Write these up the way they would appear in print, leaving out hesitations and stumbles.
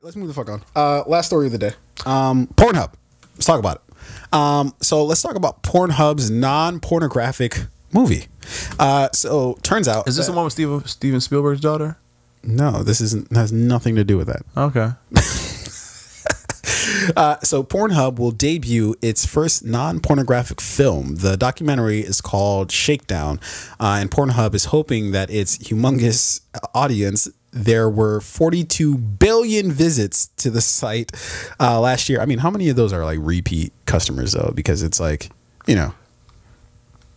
Let's move the fuck on. Last story of the day. Pornhub. Let's talk about it. So let's talk about Pornhub's non-pornographic movie. So turns out, is this the one with Steven Spielberg's daughter? No, this has nothing to do with that. Okay. So Pornhub will debut its first non-pornographic film. The documentary is called Shakedown, and Pornhub is hoping that its humongous audience. There were 42 billion visits to the site last year. I mean, how many of those are like repeat customers though? Because it's like, you know,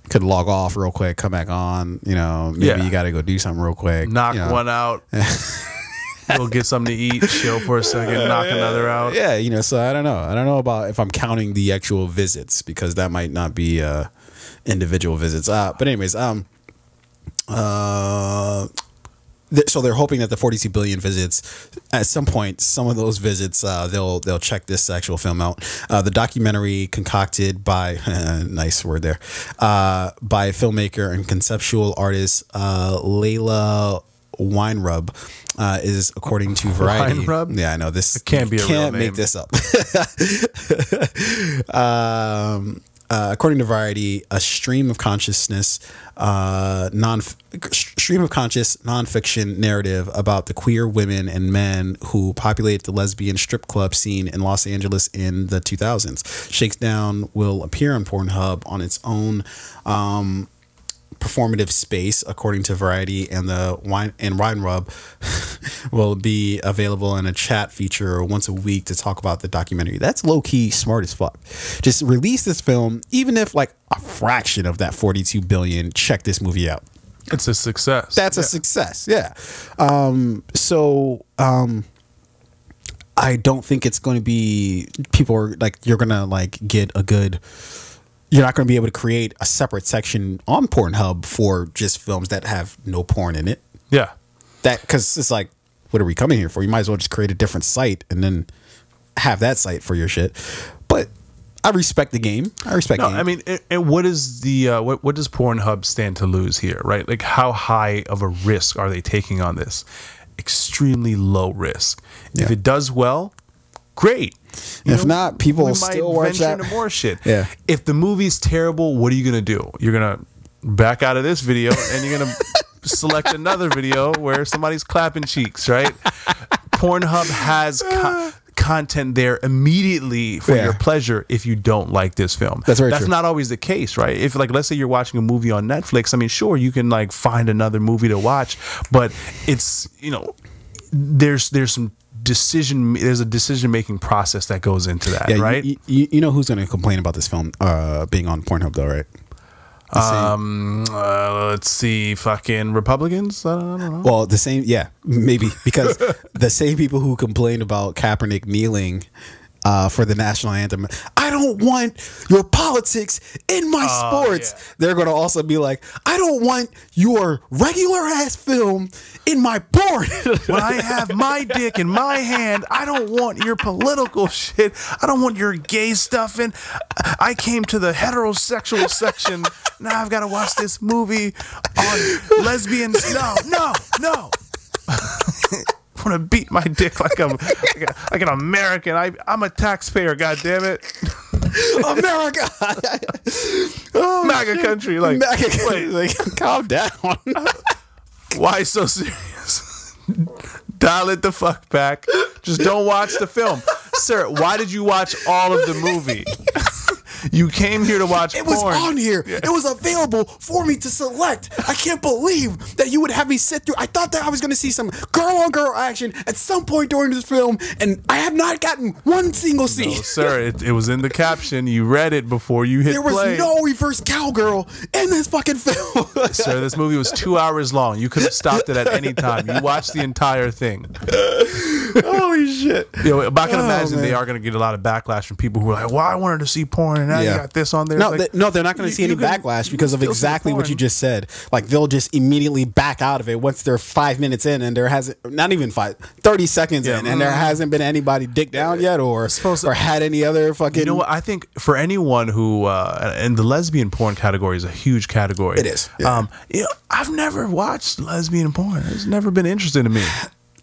could log off real quick, come back on, you know, maybe you got to go do something real quick. Knock one out. Go get something to eat, chill for a second, knock another out. Yeah, you know, so I don't know. I don't know about if I'm counting the actual visits because that might not be individual visits. But anyways, so they're hoping that the 42 billion visits, at some point, some of those visits, they'll check this actual film out. The documentary concocted by, nice word there, by filmmaker and conceptual artist Layla Weinrub is, according to Variety. Weinrub? Yeah, I know this can't be a real can't name. make this up. According to Variety, a stream of conscious nonfiction narrative about the queer women and men who populate the lesbian strip club scene in Los Angeles in the 2000s. Shakedown will appear on Pornhub on its own performative space, according to Variety, and Weinrub will be available in a chat feature once a week to talk about the documentary. That's low-key smart as fuck. Just release this film, even if like a fraction of that 42 billion check this movie out. It's a success. That's a success. Yeah. I don't think it's going to be, people are like, you're going to like get a good, you're not going to be able to create a separate section on Pornhub for just films that have no porn in it. Yeah. Because it's like, what are we coming here for? You might as well just create a different site and then have that site for your shit. But I respect the game. I mean, and what is the what does Pornhub stand to lose here, right? Like, how high of a risk are they taking on this? Extremely low risk. Yeah. If it does well, great. If not, people will still watch that. Into more shit. Yeah. If the movie's terrible, what are you gonna do? You're gonna back out of this video and you're gonna select another video where somebody's clapping cheeks, right? Pornhub has content there immediately for your pleasure if you don't like this film. That's That's not always the case, right? If, like, let's say you're watching a movie on Netflix, I mean, sure, you can like find another movie to watch, but it's, you know, there's some there's a decision making process that goes into that, right? You know who's going to complain about this film being on Pornhub though, right? Let's see, fucking Republicans. I don't know. Well, the same, yeah, maybe, because the same people who complained about Kaepernick kneeling for the national anthem, I don't want your politics in my sports. Yeah. They're going to also be like, I don't want your regular ass film in my porn. When I have my dick in my hand, I don't want your political shit. I don't want your gay stuff. And I came to the heterosexual section. Now I've got to watch this movie on lesbians. No. I want to beat my dick like I'm like an American. I'm a taxpayer. God damn it, America, MAGA country. Like, MAGA country. Like, calm down. Why so serious? Dial it the fuck back. Just don't watch the film, sir. Why did you watch all of the movie? You came here to watch porn. It was on here. Yeah. It was available for me to select. I can't believe that you would have me sit through. I thought that I was going to see some girl-on-girl action at some point during this film, and I have not gotten one single scene. No, sir, it was in the caption. You read it before you hit play. There was no reverse cowgirl in this fucking film. Sir, this movie was 2 hours long. You could have stopped it at any time. You watched the entire thing. Holy shit. You know, but I can imagine they are going to get a lot of backlash from people who are like, well, I wanted to see porn, and now you got this on there. No, like, no, they're not going to see any backlash because of exactly what you just said. Like, they'll just immediately back out of it once they're 5 minutes in, and there hasn't, not even 30 seconds in, and there hasn't been anybody dick down yet, or had any other fucking. You know what? I think for anyone who, and the lesbian porn category is a huge category. It is. Yeah. You know, I've never watched lesbian porn. It's never been interesting to me.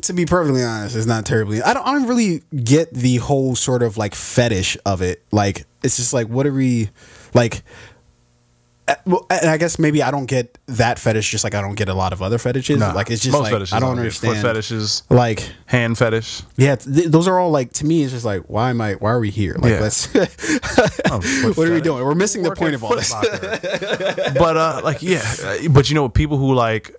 To be perfectly honest, it's not terribly. I don't really get the whole sort of like fetish of it. Like, it's just like, what are we like? Well, and I guess maybe I don't get that fetish, just like I don't get a lot of other fetishes. Nah, like, it's just most like fetishes I don't understand. Foot fetishes, like hand fetish. Yeah, those are all like, to me, it's just like, why are we here? Like, let's. What are we doing? We're missing the point of all this. But like, yeah, but you know, people who like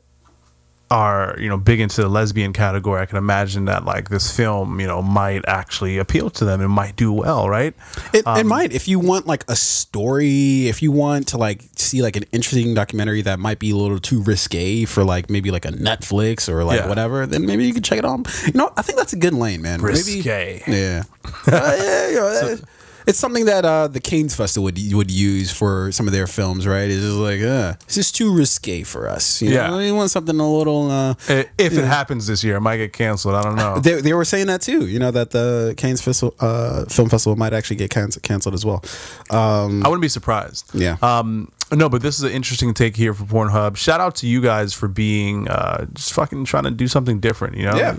are, you know, big into the lesbian category, I can imagine that like this film, you know, might actually appeal to them and might do well, right? It might. If you want like a story, if you want to like see like an interesting documentary that might be a little too risque for like maybe like a Netflix or like whatever, then maybe you can check it out. You know, I think that's a good lane, man. Risque. Maybe, yeah. It's something that the Cannes Festival would use for some of their films, right? It's just like, this is too risque for us. You know? We want something a little. If it happens this year, it might get canceled. I don't know. They were saying that too. You know, that the Cannes Film Festival might actually get canceled as well. I wouldn't be surprised. Yeah. No, but this is an interesting take here for Pornhub. Shout out to you guys for being just fucking trying to do something different. You know. Yeah.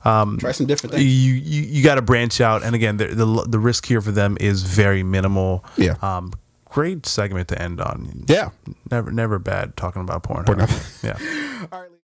Try some different things. You got to branch out, and again, the risk here for them is very minimal. Yeah. Great segment to end on. Yeah. Never bad talking about Pornhub. Yeah. All right.